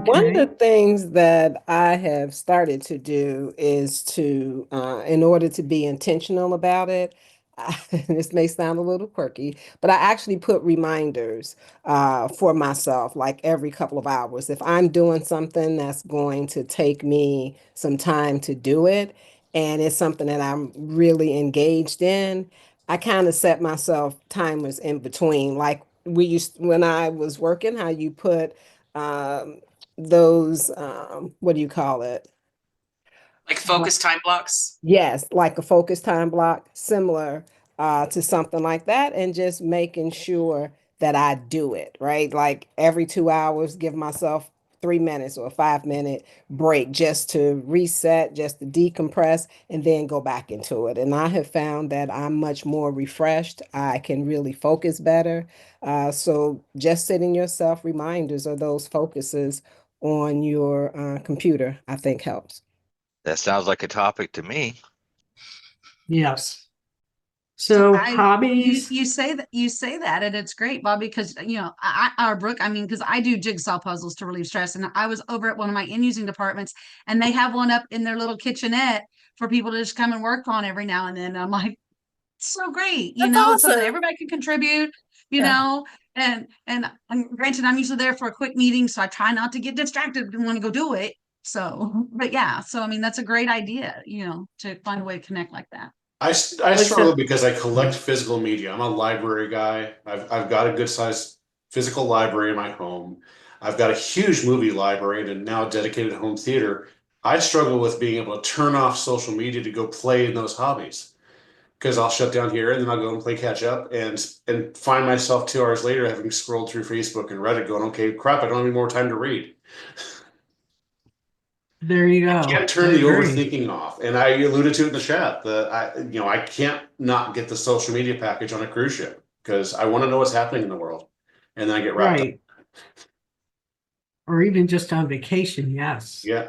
One of the Okay. things that I have started to do is to, in order to be intentional about it, this may sound a little quirky, but I actually put reminders for myself, like every couple of hours. If I'm doing something that's going to take me some time to do it, and it's something that I'm really engaged in, I kind of set myself timers in between. Like we used when I was working, how you put those what do you call it? Like focus time blocks. Yes, like a focus time block, similar to something like that, and just making sure that I do it, right? Like every 2 hours, give myself 3 minutes or a 5 minute break just to reset, just to decompress, and then go back into it. And I have found that I'm much more refreshed. I can really focus better. So just setting yourself reminders of those focuses on your computer, I think helps. That sounds like a topic to me. Yes. So So I you hobbies. you say that and it's great, Bob, because or Brooke, I mean, because I do jigsaw puzzles to relieve stress. And I was over at one of my end using departments and they have one up in their little kitchenette for people to just come and work on every now and then. I'm like, so great, That's it's something awesome. everybody can contribute, you Yeah. know. And granted, I'm usually there for a quick meeting, so I try not to get distracted and want to go do it. So, but yeah, so I mean, that's a great idea, to find a way to connect like that. I Like struggle so, because I collect physical media. I'm a library guy. I've got a good sized physical library in my home. I've got a huge movie library and now a dedicated home theater. I struggle with being able to turn off social media to go play in those hobbies because I'll shut down here and then I'll go and play catch up and find myself 2 hours later having scrolled through Facebook and Reddit going, okay, crap, I don't have any more time to read. there you go. Can't I turn the agree. overthinking off. And I alluded to it in the chat that I can't not get the social media package on a cruise ship because I want to know what's happening in the world. And then I get wrapped up. Right. Or even just on vacation. Yes. Yeah.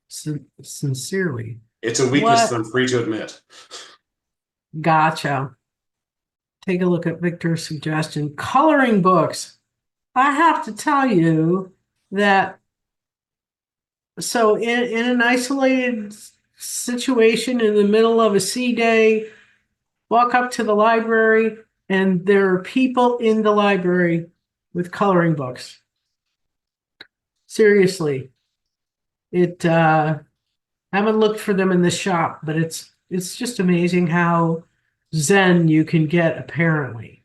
Sincerely. It's a weakness that What? I'm free to admit. Gotcha. Take a look at Victor's suggestion. Coloring books. I have to tell you that so in an isolated situation in the middle of a sea day, walk up to the library and there are people in the library with coloring books. Seriously, it haven't looked for them in the shop, but it's just amazing how zen you can get apparently.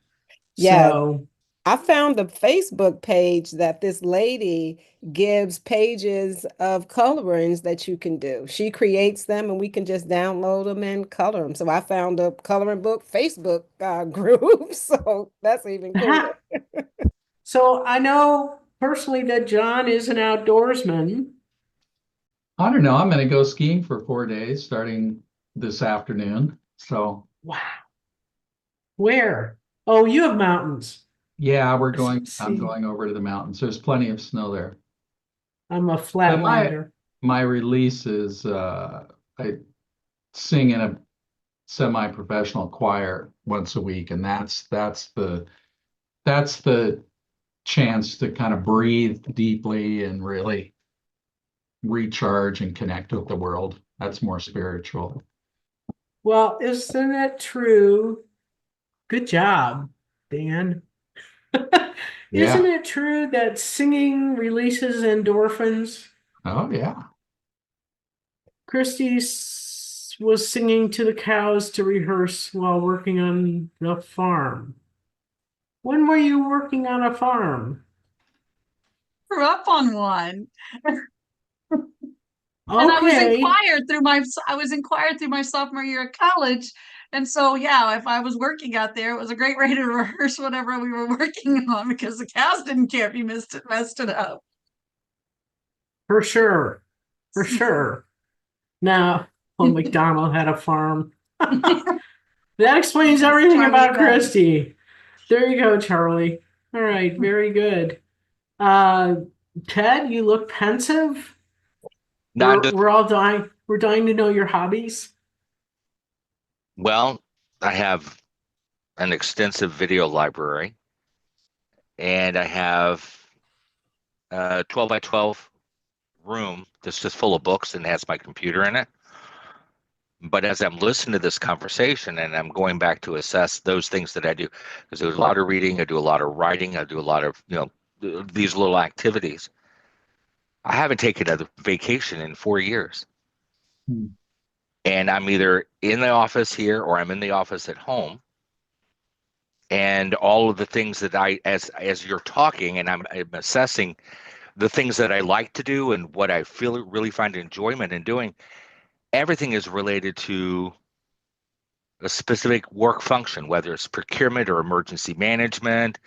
Yeah, So, I found a Facebook page that this lady gives pages of colorings that you can do. She creates them and we can just download them and color them. So I found a coloring book Facebook group. So that's even cooler. so I know personally that John is an outdoorsman. I don't know. I'm going to go skiing for 4 days starting this afternoon. So, Wow. Where? Oh, you have mountains. yeah, I'm See, going over to the mountains. There's plenty of snow there. I'm a But my flatlander. my release is I sing in a semi-professional choir once a week, and that's the chance to kind of breathe deeply and really recharge and connect with the world. That's more spiritual. Well, isn't that true? Good job, Dan. Isn't Yeah. it true that singing releases endorphins? Oh, yeah. Christy was singing to the cows to rehearse while working on the farm. When were you working on a farm? Grew up on one. And Okay, I was inquired through my sophomore year of college. And so yeah, if I was working out there, it was a great way to rehearse whatever we were working on because the cows didn't care if you messed it up. for sure, for sure. Now, well, McDonald had a farm. That explains Yes, everything Charlie about does. Christy. There you go, Charlie. All right, very good. Uh, Ted, you look pensive. Not just, We're all dying. We're dying to know your hobbies. well, I have an extensive video library and I have 12 by 12 room that's just full of books and has my computer in it. But as I'm listening to this conversation and I'm going back to assess those things that I do, because there's a lot of reading, I do a lot of writing, I do a lot of, these little activities. I haven't taken a vacation in 4 years. Hmm. And I'm either in the office here or I'm in the office at home. And all of the things that as you're talking and I'm assessing the things that I like to do and what I feel really find enjoyment in doing, everything is related to a specific work function, whether it's procurement or emergency management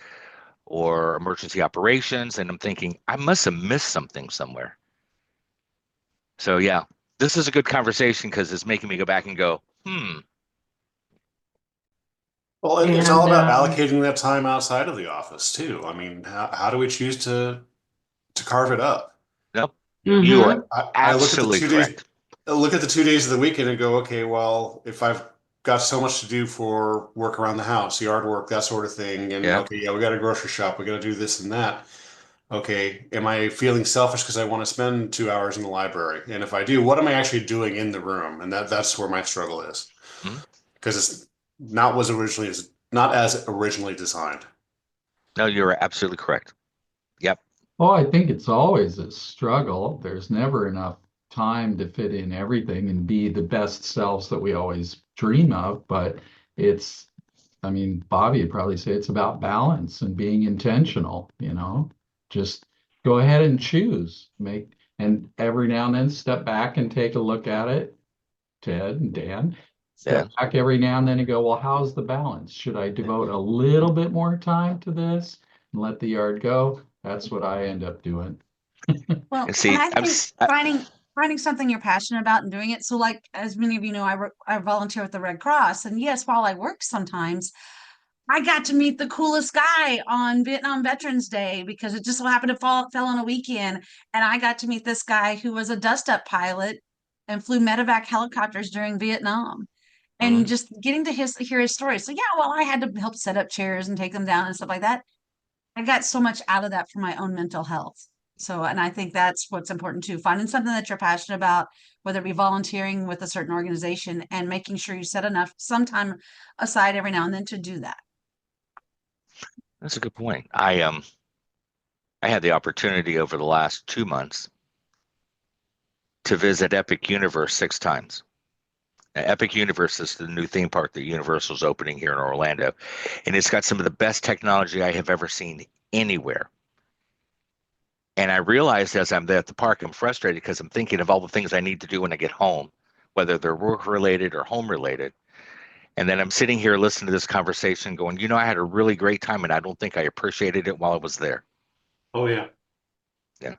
or emergency operations. And I'm thinking, I must have missed something somewhere. So yeah, this is a good conversation because it's making me go back and go, Well, it's all And about allocating that time outside of the office too. I mean, how do we choose to carve it up? nope, you are mhm. I look at the absolutely 2 days, correct. I look at the 2 days of the weekend and go, okay, well, if I've got so much to do for work around the house, yard work, that sort of thing, and Yeah. okay, yeah, we got a grocery shop, we got to do this and that. Okay, am I feeling selfish because I want to spend 2 hours in the library? And if I do, what am I actually doing in the room? And that's where my struggle is Mhm. because it's not as originally designed. No, you're absolutely correct. Yep. Well, I think it's always a struggle. There's never enough time to fit in everything and be the best selves that we always dream of. But it's, I mean, Bobby would probably say it's about balance and being intentional, just go ahead and choose, and every now and then step back and take a look at it. Ted and Dan, Yeah. step back every now and then and go, well, how's the balance? Should I devote a little bit more time to this and let the yard go? That's what I end up doing. Well, And and see, I think finding something you're passionate about and doing it. So, like as many of you know, I volunteer with the Red Cross, and yes, while I work sometimes, I got to meet the coolest guy on Vietnam Veterans Day because it just so happened to fell on a weekend, and I got to meet this guy who was a dust up pilot and flew medevac helicopters during Vietnam. And Mhm. just getting to hear his story. So yeah, well, I had to help set up chairs and take them down and stuff like that. I got so much out of that for my own mental health. So, and I think that's what's important too. Finding something that you're passionate about, whether it be volunteering with a certain organization and making sure you set enough some time aside every now and then to do that. That's a good point. I had the opportunity over the last 2 months to visit Epic Universe 6 times. Now, Epic Universe is the new theme park that Universal's opening here in Orlando, and it's got some of the best technology I have ever seen anywhere. And I realized as I'm there at the park, I'm frustrated because I'm thinking of all the things I need to do when I get home, whether they're work related or home related. And then I'm sitting here listening to this conversation going, I had a really great time and I don't think I appreciated it while I was there. Oh yeah. Yeah.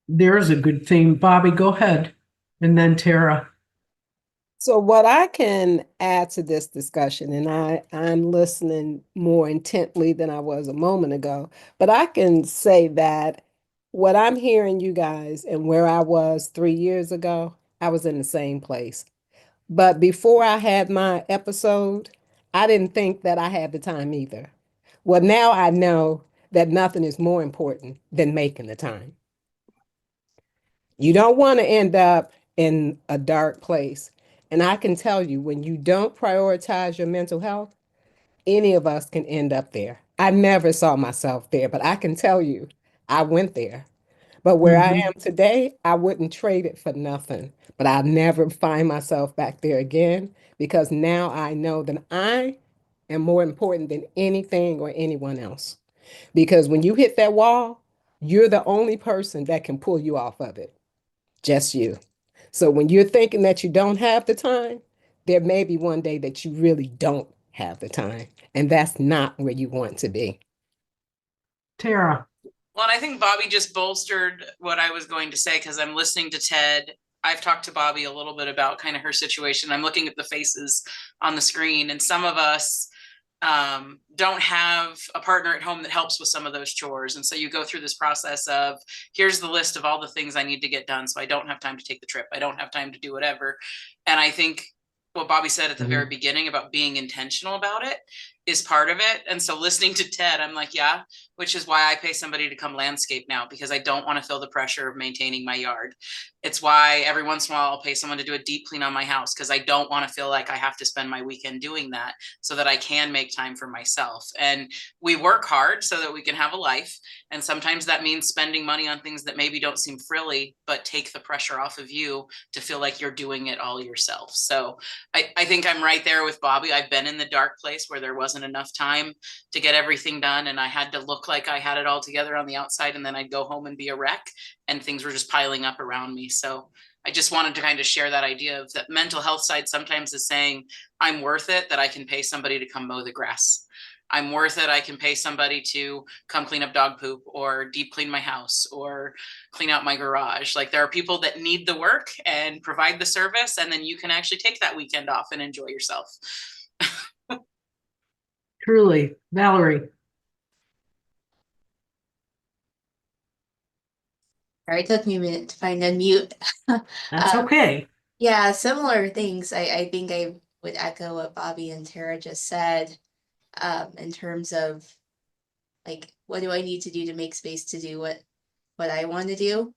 There's a good thing. Bobby, go ahead. And then Tara. So what I can add to this discussion, and I'm listening more intently than I was a moment ago, but I can say that what I'm hearing you guys and where I was 3 years ago, I was in the same place. But before I had my episode, I didn't think that I had the time either. Well, now I know that nothing is more important than making the time. You don't want to end up in a dark place. And I can tell you, when you don't prioritize your mental health, any of us can end up there. I never saw myself there, but I can tell you, I went there. But where I Mhm. am today, I wouldn't trade it for nothing. But I'll never find myself back there again because now I know that I am more important than anything or anyone else. Because when you hit that wall, you're the only person that can pull you off of it. Just you. So when you're thinking that you don't have the time, there may be one day that you really don't have the time. And that's not where you want to be. Tara. Well, and I think Bobby just bolstered what I was going to say because I'm listening to Ted. I've talked to Bobby a little bit about kind of her situation. I'm looking at the faces on the screen, and some of us don't have a partner at home that helps with some of those chores. And so you go through this process of here's the list of all the things I need to get done. So I don't have time to take the trip. I don't have time to do whatever. And I think what Bobby said at the very beginning about being intentional about it is part of it. And so listening to Ted, I'm like, yeah, which is why I pay somebody to come landscape now, because I don't want to feel the pressure of maintaining my yard. It's why every once in a while I'll pay someone to do a deep clean on my house, because I don't want to feel like I have to spend my weekend doing that, so that I can make time for myself. And we work hard so that we can have a life. And sometimes that means spending money on things that maybe don't seem frilly, but take the pressure off of you to feel like you're doing it all yourself. So I think I'm right there with Bobby. I've been in the dark place where there wasn't enough time to get everything done, and I had to look like I had it all together on the outside, and then I'd go home and be a wreck, and things were just piling up around me. So I just wanted to kind of share that idea of that mental health side sometimes is saying, I'm worth it, that I can pay somebody to come mow the grass. I'm worth it. I can pay somebody to come clean up dog poop or deep clean my house or clean out my garage. Like, there are people that need the work and provide the service, and then you can actually take that weekend off and enjoy yourself. Truly. Valerie. Sorry, it took me a minute to find unmute. That's okay. Yeah, similar things. I think I would echo what Bobby and Tara just said, in terms of like, what do I need to do to make space to do what I want to do?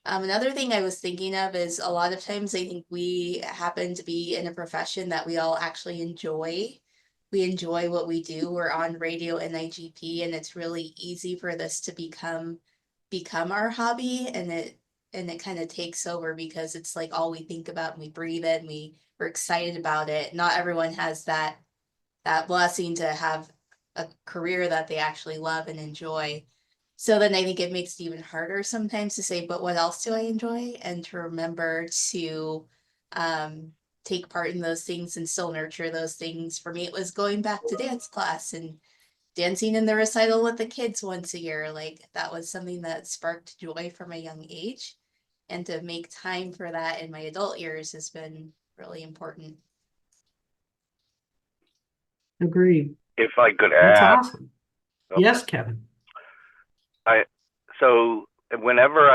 Another thing I was thinking of is a lot of times I think we happen to be in a profession that we all actually enjoy. We enjoy what we do. We're on radio NIGP, and it's really easy for this to become our hobby, and it kind of takes over because it's like all we think about, and we breathe it, and we're excited about it. Not everyone has that blessing to have a career that they actually love and enjoy. So then I think it makes it even harder sometimes to say, but what else do I enjoy? And to remember to take part in those things and still nurture those things. For me, it was going back to dance class and dancing in the recital with the kids once a year. Like, that was something that sparked joy from a young age. And to make time for that in my adult years has been really important. Agreed. If I could That's add, awesome. Yes, Kevin. so whenever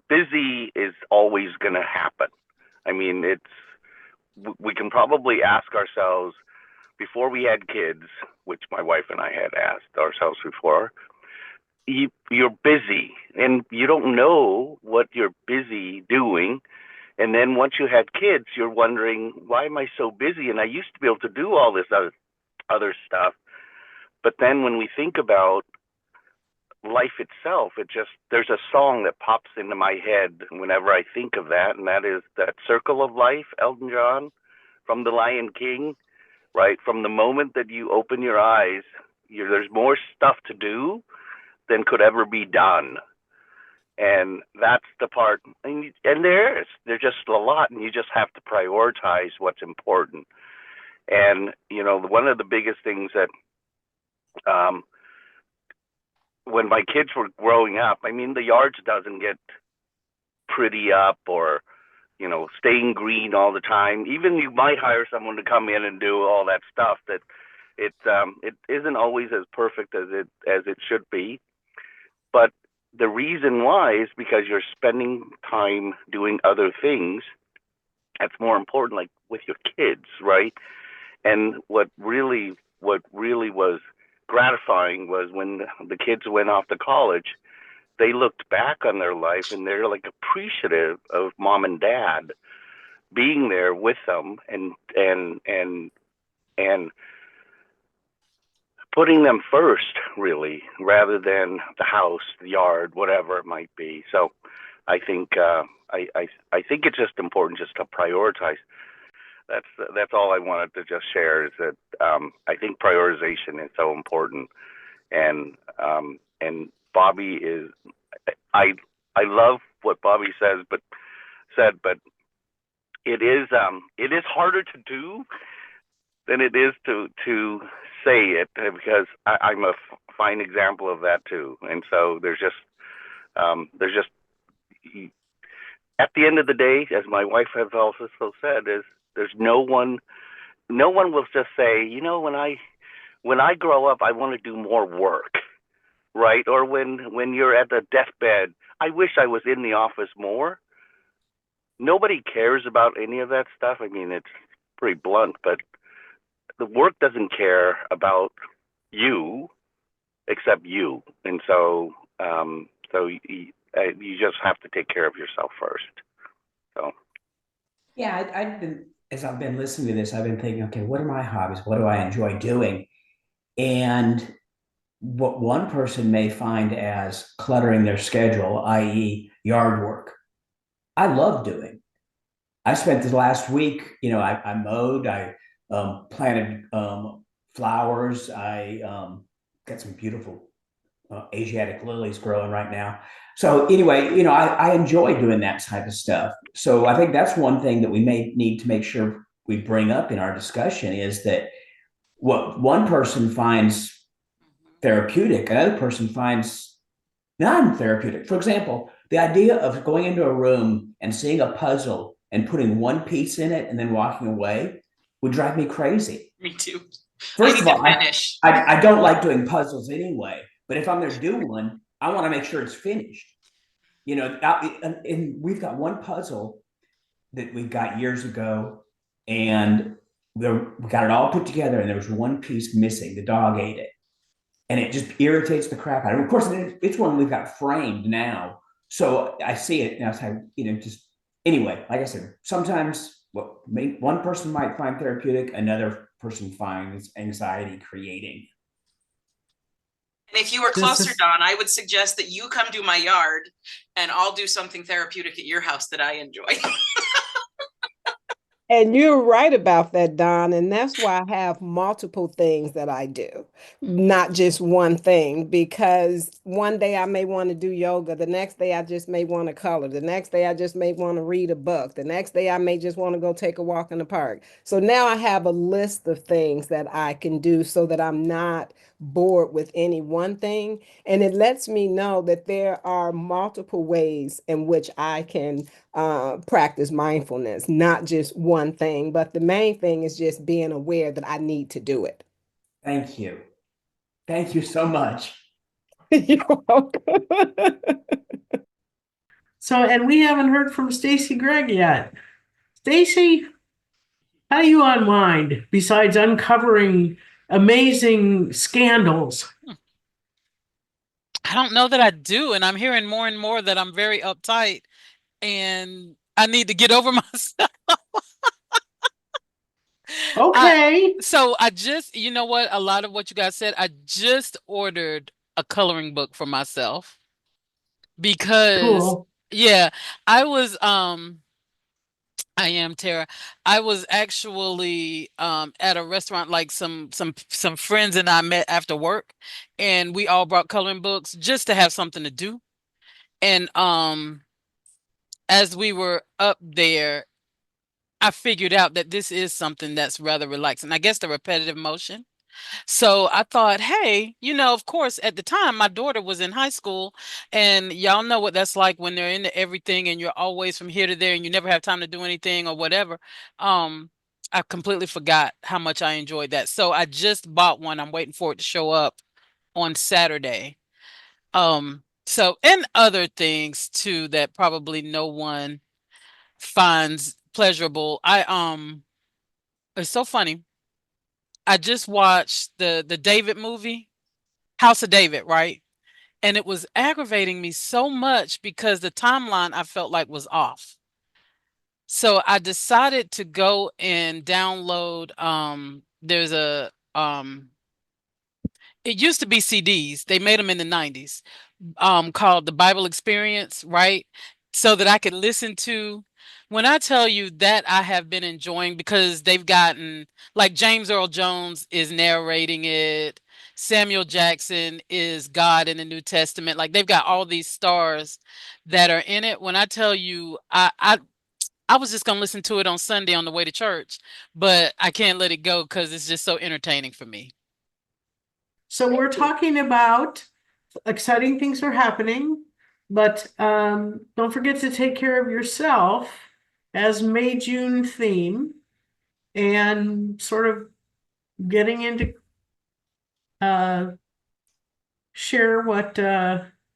busy is always going to happen. I mean, we can probably ask ourselves before we had kids, which my wife and I had asked ourselves before, you're busy and you don't know what you're busy doing. And then once you had kids, you're wondering, why am I so busy? And I used to be able to do all this other stuff. But then when we think about life itself, there's a song that pops into my head whenever I think of that, and that is that Circle of Life, Elton John, from The Lion King, right? From the moment that you open your eyes, there's more stuff to do than could ever be done. And that's the part, and there's just a lot, and you just have to prioritize what's important. And, one of the biggest things that, when my kids were growing up, I mean, the yards doesn't get pretty up or, staying green all the time. Even you might hire someone to come in and do all that stuff, that it isn't always as perfect as it should be. But the reason why is because you're spending time doing other things that's more important, like with your kids, right? And what really was gratifying was when the kids went off to college, they looked back on their life and they're like appreciative of mom and dad being there with them and putting them first, really, rather than the house, the yard, whatever it might be. So I think I think it's just important just to prioritize. That's all I wanted to just share, is that I think prioritization is so important. And Bobby is, I love what Bobby said, but it is harder to do than it is to say it, because I'm a fine example of that too. And so there's just at the end of the day, as my wife has also said, is there's no one will just say, when I grow up, I want to do more work, right? Or when you're at the deathbed, I wish I was in the office more. Nobody cares about any of that stuff. I mean, it's pretty blunt, but the work doesn't care about you except you, and so you just have to take care of yourself first. So Yeah, I've been, as I've been listening to this, I've been thinking, okay, what are my hobbies? What do I enjoy doing? And what one person may find as cluttering their schedule, i.e., yard work, I love doing. I spent the last week, I mowed, I planted flowers, I got some beautiful Asiatic lilies growing right now. So anyway, I enjoy doing that type of stuff. So I think that's one thing that we may need to make sure we bring up in our discussion is that what one person finds therapeutic, another person finds non-therapeutic. For example, the idea of going into a room and seeing a puzzle and putting one piece in it and then walking away would drive me crazy. Me too. First I of need all, to finish. I don't like doing puzzles anyway, but if I'm going to do one, I want to make sure it's finished. And we've got one puzzle that we got years ago, and we got it all put together, and there was one piece missing. The dog ate it, and it just irritates the crap out of it. Of course, it's one we've got framed now, so I see it, and I say, just anyway. Like I said, sometimes one person might find therapeutic, another person finds anxiety creating. And if you were This closer, is- Don, I would suggest that you come do my yard and I'll do something therapeutic at your house that I enjoy. And you're right about that, Don. And that's why I have multiple things that I do, not just one thing, because one day I may want to do yoga. The next day I just may want to color. The next day I just may want to read a book. The next day I may just want to go take a walk in the park. So now I have a list of things that I can do so that I'm not bored with any one thing. And it lets me know that there are multiple ways in which I can practice mindfulness, not just one thing, but the main thing is just being aware that I need to do it. Thank you. Thank you so much. You're welcome. So, and we haven't heard from Stacy Gregg yet. Stacy, how do you unwind besides uncovering amazing scandals? I don't know that I do, and I'm hearing more and more that I'm very uptight and I need to get over myself. Okay. So I just, you know what, a lot of what you guys said, I just ordered a coloring book for myself because Cool. yeah, I was I am Tara. I was actually at a restaurant, like some friends and I met after work, and we all brought coloring books just to have something to do. And as we were up there, I figured out that this is something that's rather relaxing. I guess the repetitive motion. So I thought, hey, of course, at the time, my daughter was in high school, and y'all know what that's like when they're into everything and you're always from here to there and you never have time to do anything or whatever. I completely forgot how much I enjoyed that. So I just bought one. I'm waiting for it to show up on Saturday. So and other things too that probably no one finds pleasurable. It's so funny. I just watched the David movie, House of David, right? And it was aggravating me so much because the timeline I felt like was off. So I decided to go and download there's a it used to be CDs. They made them in the 90s. Called the Bible Experience, right? So that I could listen to. When I tell you that I have been enjoying because they've gotten like James Earl Jones is narrating it. Samuel Jackson is God in the New Testament. Like they've got all these stars that are in it. When I tell you, I was just gonna listen to it on Sunday on the way to church, but I can't let it go because it's just so entertaining for me. So we're talking about exciting things are happening, but don't forget to take care of yourself as May June theme and sort of getting into share what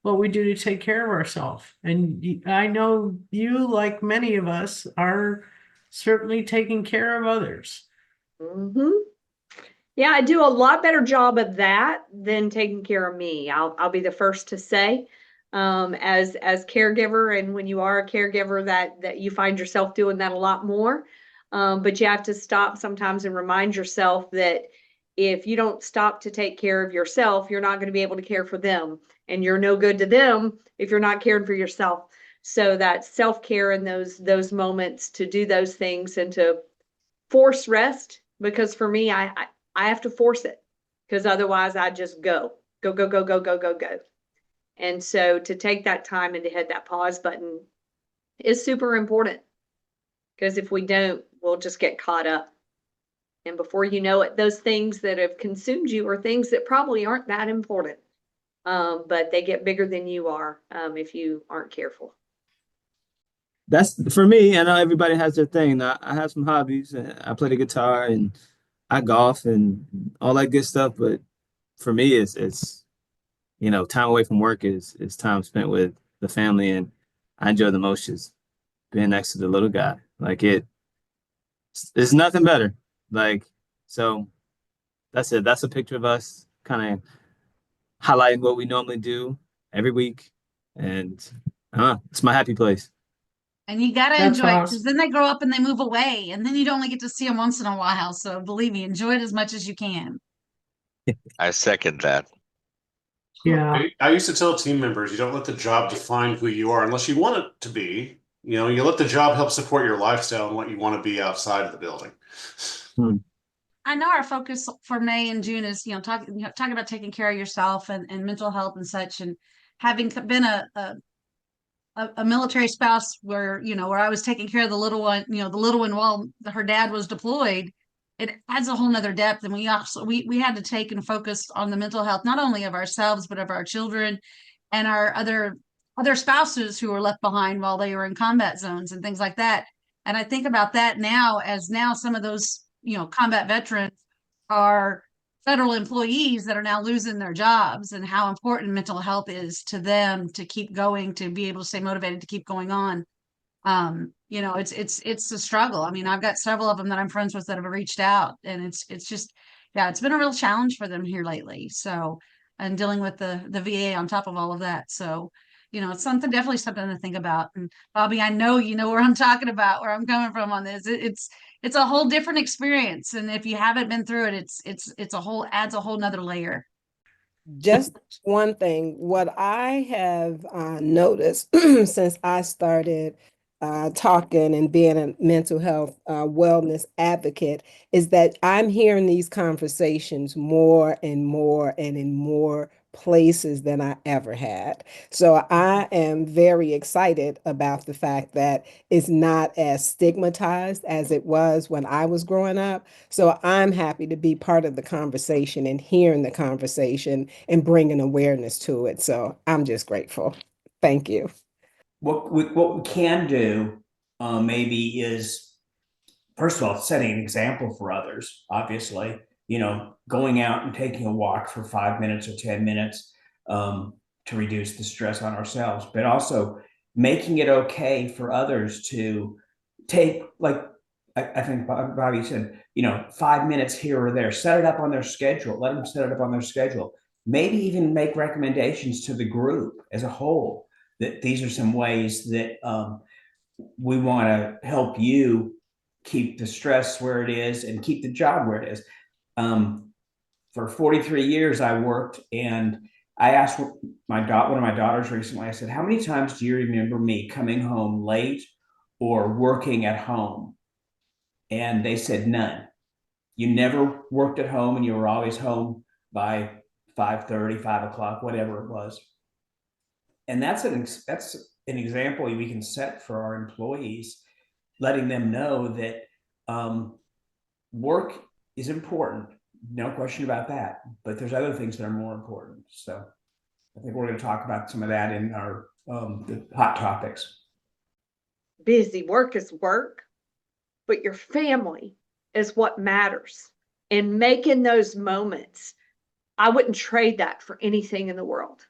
we do to take care of ourselves. And I know you, like many of us, are certainly taking care of others. Mhm. Yeah, I do a lot better job of that than taking care of me. I'll be the first to say, as caregiver, and when you are a caregiver, that you find yourself doing that a lot more. But you have to stop sometimes and remind yourself that if you don't stop to take care of yourself, you're not going to be able to care for them, and you're no good to them if you're not caring for yourself. So that self-care in those moments to do those things and to force rest, because for me, I have to force it, because otherwise I just go, go, go, go, go, go, go. And so to take that time and to hit that pause button is super important, because if we don't, we'll just get caught up. And before you know it, those things that have consumed you are things that probably aren't that important. But they get bigger than you are, if you aren't careful. That's for me. I know everybody has their thing. I have some hobbies. I play the guitar and I golf and all that good stuff. But for me, time away from work is time spent with the family, and I enjoy the most just being next to the little guy. Like it's nothing better. Like so that's it. That's a picture of us kind of highlighting what we normally do every week, and it's my happy place. And you got to That's enjoy it, because awesome. then they grow up and they move away, and then you only get to see them once in a while. So believe me, enjoy it as much as you can. I second that. Yeah. I used to tell team members, you don't let the job define who you are unless you want it to be. You let the job help support your lifestyle and what you want to be outside of the building. Hmm. I know our focus for May and June is, talking about taking care of yourself and mental health and such. And having been a military spouse where I was taking care of the little one, the little one while her dad was deployed, it adds a whole nother depth. And we had to take and focus on the mental health, not only of ourselves, but of our children and our other spouses who were left behind while they were in combat zones and things like that. And I think about that now, as now some of those, combat veterans are federal employees that are now losing their jobs, and how important mental health is to them to keep going, to be able to stay motivated, to keep going on. It's a struggle. I mean, I've got several of them that I'm friends with that have reached out, and it's just, yeah, it's been a real challenge for them here lately. So, and dealing with the VA on top of all of that. So, it's definitely something to think about. And Bobby, I know you know where I'm talking about, where I'm coming from on this. It's a whole different experience, and if you haven't been through it, it's adds a whole nother layer. Just one thing, what I have noticed since I started talking and being a mental health wellness advocate is that I'm hearing these conversations more and more and in more places than I ever had. So I am very excited about the fact that it's not as stigmatized as it was when I was growing up. So I'm happy to be part of the conversation and hearing the conversation and bringing awareness to it. So I'm just grateful. Thank you. What we can do, maybe, is first of all setting an example for others. Obviously, going out and taking a walk for 5 minutes or 10 minutes, to reduce the stress on ourselves, but also making it okay for others to take, like I think Bobby said, 5 minutes here or there. Set it up on their schedule. Let them set it up on their schedule. Maybe even make recommendations to the group as a whole, that these are some ways that we want to help you keep the stress where it is and keep the job where it is. For 43 years, I worked, and I asked one of my daughters recently, I said, how many times do you remember me coming home late or working at home? And they said none. You never worked at home, and you were always home by 5:30, 5 o'clock, whatever it was. And that's an example we can set for our employees, letting them know that work is important, no question about that, but there's other things that are more important. So I think we're going to talk about some of that in our the hot topics. Busy work is work, but your family is what matters. And making those moments, I wouldn't trade that for anything in the world.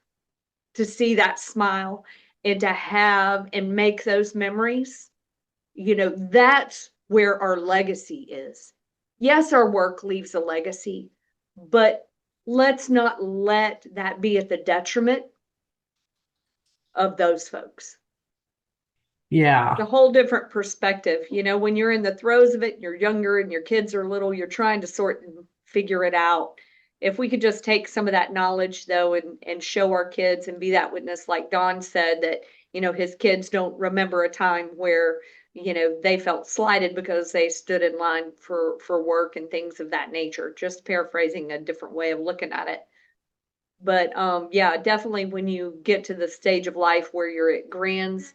To see that smile and to have and make those memories, that's where our legacy is. yes, our work leaves a legacy, but let's not let that be at the detriment of those folks. Yeah. A whole different perspective. You know, when you're in the throes of it, you're younger and your kids are little, you're trying to sort and figure it out. If we could just take some of that knowledge though and show our kids and be that witness, like Don said, that, you know, his kids don't remember a time where, you know, they felt slighted because they stood in line for work and things of that nature. Just paraphrasing a different way of looking at it. But yeah, definitely when you get to the stage of life where you're at grands,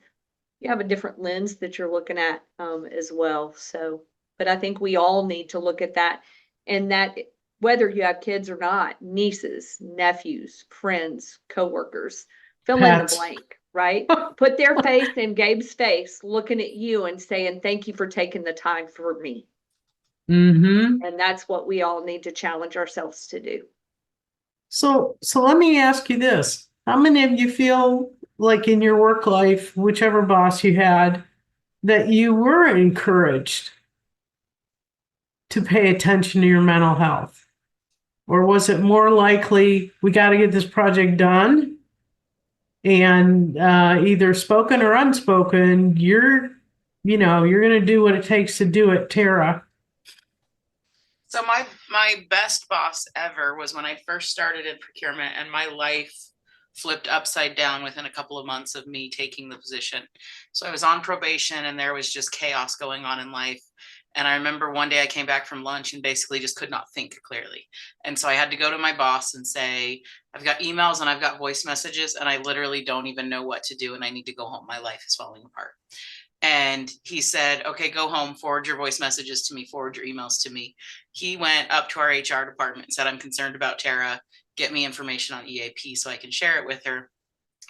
you have a different lens that you're looking at as well. So, but I think we all need to look at that, and that whether you have kids or not, nieces, nephews, friends, coworkers, fill in the Pets. blank, right? Put their face in Gabe's face, looking at you and saying, "Thank you for taking the time for me." Mm-hmm. And that's what we all need to challenge ourselves to do. So let me ask you this. How many of you feel like in your work life, whichever boss you had, that you were encouraged to pay attention to your mental health? Or was it more likely we got to get this project done and either spoken or unspoken, you're going to do what it takes to do it, Tara? So my best boss ever was when I first started in procurement, and my life flipped upside down within a couple of months of me taking the position. So I was on probation and there was just chaos going on in life. And I remember one day I came back from lunch and basically just could not think clearly. And so I had to go to my boss and say, I've got emails and I've got voice messages and I literally don't even know what to do and I need to go home. My life is falling apart. And he said, okay, go home, forward your voice messages to me, forward your emails to me. He went up to our HR department and said, I'm concerned about Tara. Get me information on EAP so I can share it with her.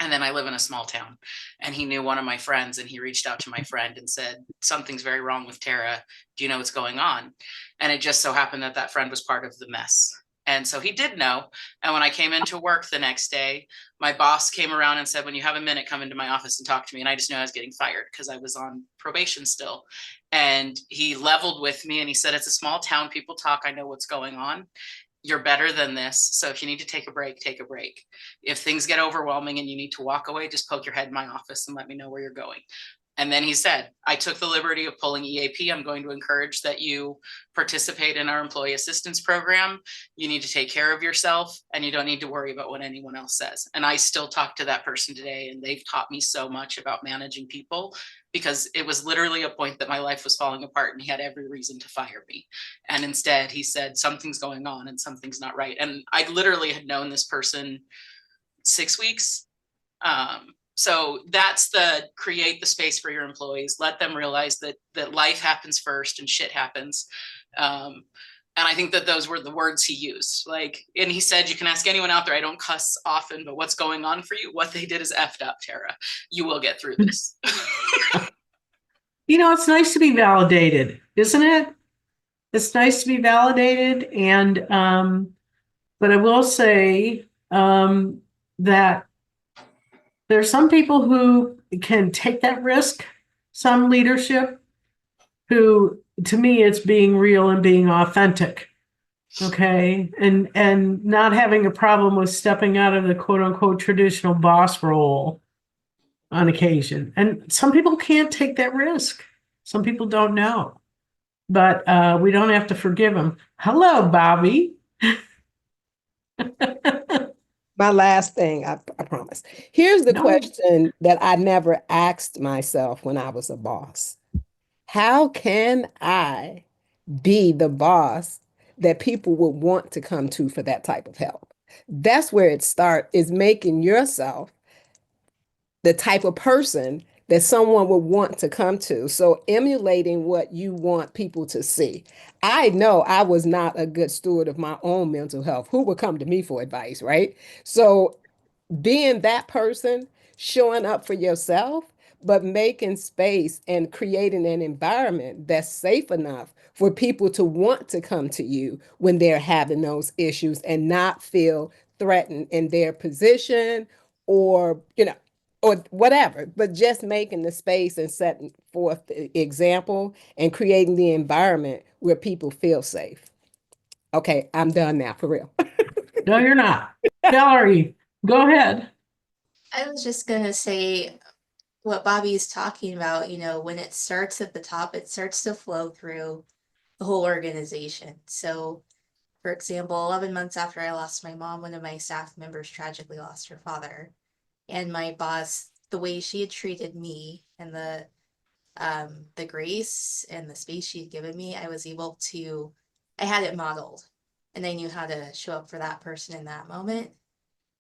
And then I live in a small town, and he knew one of my friends, and he reached out to my friend and said, something's very wrong with Tara. Do you know what's going on? And it just so happened that that friend was part of the mess. And so he did know. And when I came into work the next day, my boss came around and said, when you have a minute, come into my office and talk to me. And I just knew I was getting fired because I was on probation still. And he leveled with me and he said, it's a small town. People talk. I know what's going on. You're better than this. So if you need to take a break, take a break. If things get overwhelming and you need to walk away, just poke your head in my office and let me know where you're going. And then he said, I took the liberty of pulling EAP. I'm going to encourage that you participate in our employee assistance program. You need to take care of yourself and you don't need to worry about what anyone else says. And I still talk to that person today, and they've taught me so much about managing people, because it was literally a point that my life was falling apart and he had every reason to fire me. And instead he said, something's going on and something's not right. And I literally had known this person 6 weeks. So that's the create the space for your employees. Let them realize that life happens first and shit happens. And I think that those were the words he used. Like, and he said, you can ask anyone out there. I don't cuss often, but what's going on for you? What they did is effed up, Tara. You will get through this. It's nice to be validated, isn't it? It's nice to be validated. And, but I will say that there's some people who can take that risk, some leadership who, to me, it's being real and being authentic. Okay. And not having a problem with stepping out of the quote unquote traditional boss role on occasion. And some people can't take that risk. Some people don't know, but we don't have to forgive them. Hello, Bobby. My last thing, I promise. Here's the No. question that I never asked myself when I was a boss. How can I be the boss that people would want to come to for that type of help? That's where it starts, is making yourself the type of person that someone would want to come to. So emulating what you want people to see. I know I was not a good steward of my own mental health. Who would come to me for advice, right? So being that person, showing up for yourself, but making space and creating an environment that's safe enough for people to want to come to you when they're having those issues and not feel threatened in their position or, or whatever, but just making the space and setting forth the example and creating the environment where people feel safe. Okay, I'm done now for real. No, you're not. Valerie, go ahead. I was just gonna say what Bobby's talking about, when it starts at the top, it starts to flow through the whole organization. So, for example, 11 months after I lost my mom, one of my staff members tragically lost her father. And my boss, the way she had treated me and the grace and the space she had given me, I had it modeled and I knew how to show up for that person in that moment.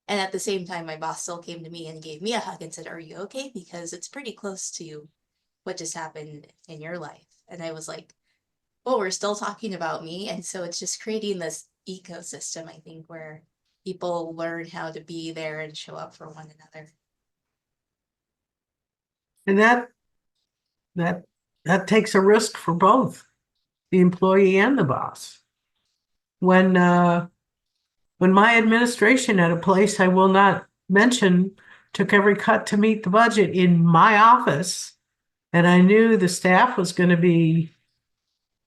And at the same time, my boss still came to me and gave me a hug and said, "Are you okay? Because it's pretty close to what just happened in your life." And I was like, "Oh, we're still talking about me." And so it's just creating this ecosystem, I think, where people learn how to be there and show up for one another. And that takes a risk for both the employee and the boss. When my administration at a place I will not mention took every cut to meet the budget in my office, and I knew the staff was going to be,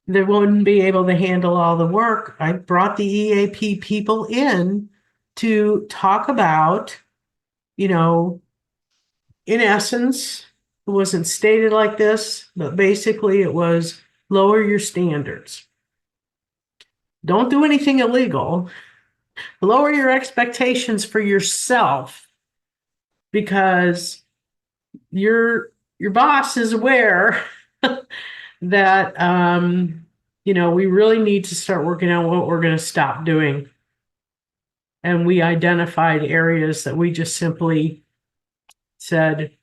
they wouldn't be able to handle all the work, I brought the EAP people in to talk about, in essence, it wasn't stated like this, but basically it was lower your standards. Don't do anything illegal. Lower your expectations for yourself, because your boss is aware that we really need to start working on what we're going to stop doing. And we identified areas that we just simply said,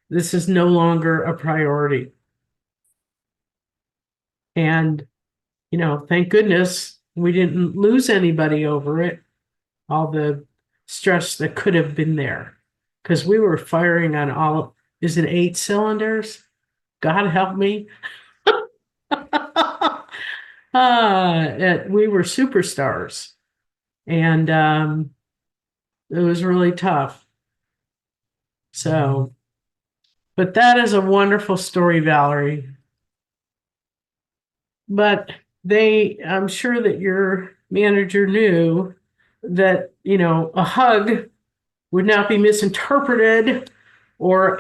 this is no longer a priority. And, thank goodness we didn't lose anybody over it, all the stress that could have been there. Because we were firing on all, is it 8 cylinders? God help me. We were superstars. And it was really tough. So, but that is a wonderful story, Valerie. But I'm sure that your manager knew that, a hug would not be misinterpreted, or,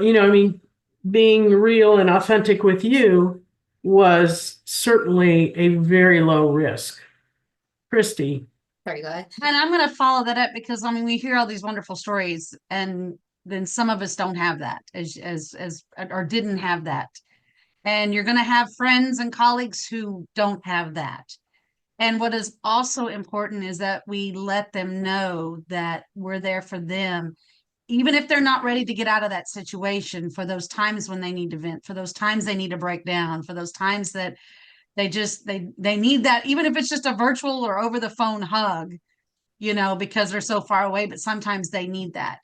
being real and authentic with you was certainly a very low risk. Christy. Sorry, go ahead. And I'm going to follow that up because we hear all these wonderful stories, and then some of us don't have that, or didn't have that. And you're going to have friends and colleagues who don't have that. And what is also important is that we let them know that we're there for them, even if they're not ready to get out of that situation, for those times when they need to vent, for those times they need to break down, for those times that they need that, even if it's just a virtual or over the phone hug, because they're so far away, but sometimes they need that.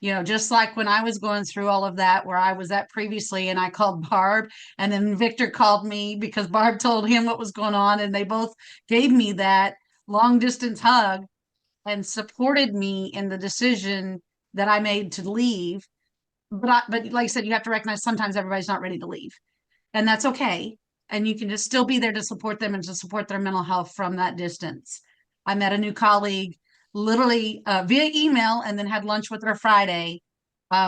Just like when I was going through all of that, where I was at previously, and I called Barb, and then Victor called me because Barb told him what was going on, and they both gave me that long distance hug and supported me in the decision that I made to leave. But like I said, you have to recognize sometimes everybody's not ready to leave, and that's okay. And you can just still be there to support them and to support their mental health from that distance. I met a new colleague literally via email, and then had lunch with her Friday.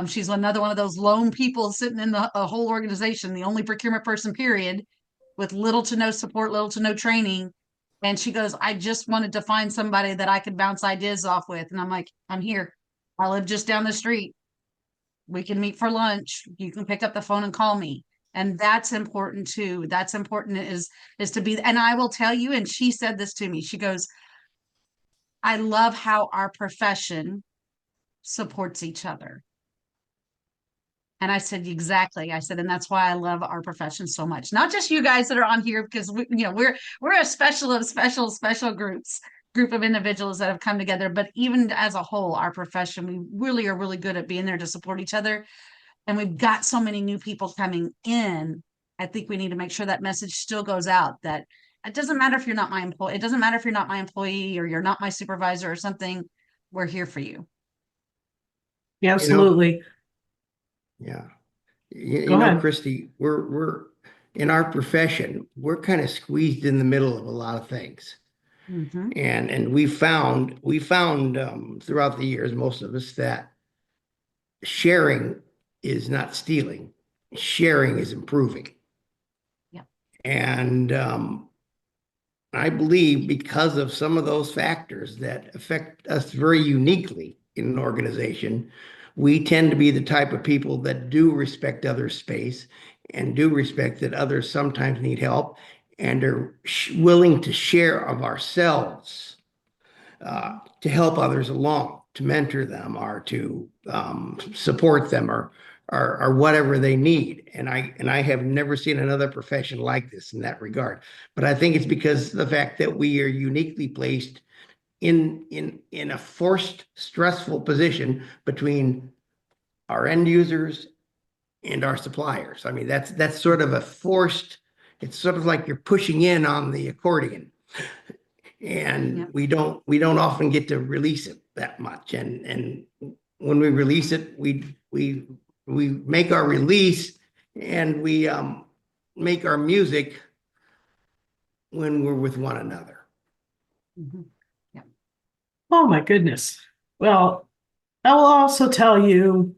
She's another one of those lone people sitting in the whole organization, the only procurement person, period, with little to no support, little to no training. And she goes, "I just wanted to find somebody that I could bounce ideas off with." And I'm like, "I'm here. I live just down the street. We can meet for lunch. You can pick up the phone and call me." And that's important too. That's important, is to be, and I will tell you, and she said this to me. She goes, "I love how our profession supports each other." And I said, exactly. I said, and that's why I love our profession so much. Not just you guys that are on here, because we're a special group of individuals that have come together, but even as a whole, our profession, we really are really good at being there to support each other. And we've got so many new people coming in. I think we need to make sure that message still goes out, that it doesn't matter if you're not my employee. It doesn't matter if you're not my employee or you're not my supervisor or something. We're here for you. Absolutely. Yeah. Go ahead. Christy, we're in our profession, we're kind of squeezed in the middle of a lot of things. Mhm. And we found throughout the years, most of us, that sharing is not stealing. Sharing is improving. Yep. And I believe because of some of those factors that affect us very uniquely in an organization, we tend to be the type of people that do respect others' space and do respect that others sometimes need help and are willing to share of ourselves to help others along, to mentor them or to support them or whatever they need. And I have never seen another profession like this in that regard. But I think it's because of the fact that we are uniquely placed in a forced, stressful position between our end users and our suppliers. I mean, that's sort of a forced, it's sort of like you're pushing in on the accordion. And Yep. we don't often get to release it that much. And when we release it, we make our release and we make our music when we're with one another. Mhm. Yep. Oh my goodness. Well, I will also tell you,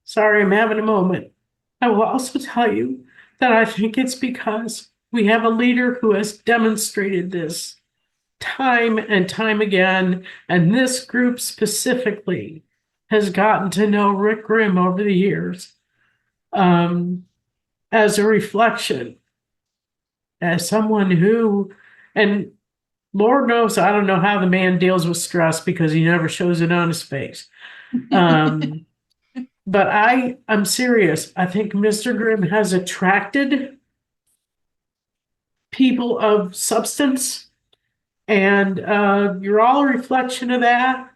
sorry, I'm having a moment. I will also tell you that I think it's because we have a leader who has demonstrated this time and time again, and this group specifically has gotten to know Rick Grimm over the years as a reflection, as someone who, and Lord knows, I don't know how the man deals with stress because he never shows it on his face. But I'm serious. I think Mr. Grimm has attracted people of substance, and you're all a reflection of that.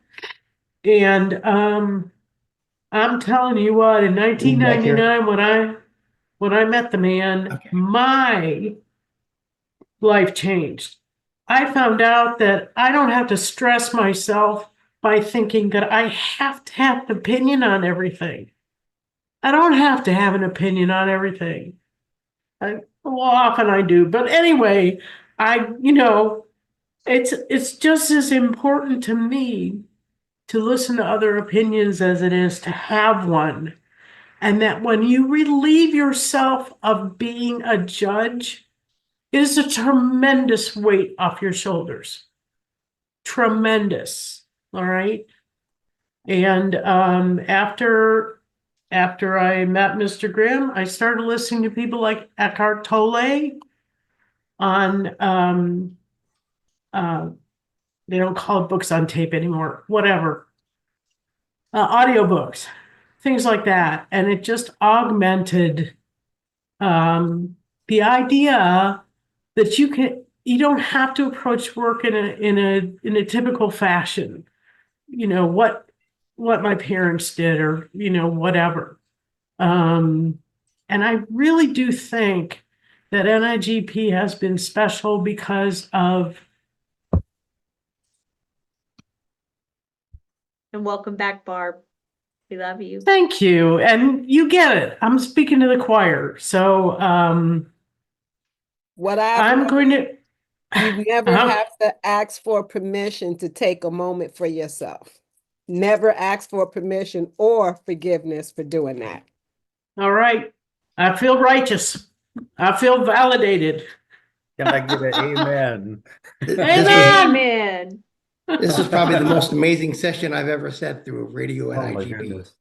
And I'm telling you what, in 1999, when I met the man, Okay. my life changed. I found out that I don't have to stress myself by thinking that I have to have an opinion on everything. I don't have to have an opinion on everything. Well, often I do, but anyway, it's just as important to me to listen to other opinions as it is to have one. And that when you relieve yourself of being a judge, it is a tremendous weight off your shoulders. Tremendous. All right. And after I met Mr. Grimm, I started listening to people like Eckhart Tolle on they don't call it books on tape anymore, whatever. Audiobooks, things like that. And it just augmented the idea that you don't have to approach work in a typical fashion. What my parents did, or whatever. And I really do think that NIGP has been special because of. And welcome back, Barb. We love you. Thank you. And you get it. I'm speaking to the choir. So What I've I'm learned, going to. you never have to ask for permission to take a moment for yourself. Never ask for permission or forgiveness for doing that. All right. I feel righteous. I feel validated. Can I get an amen? Amen. This is probably the most amazing session I've ever sat through of radio Oh my NIGP. goodness.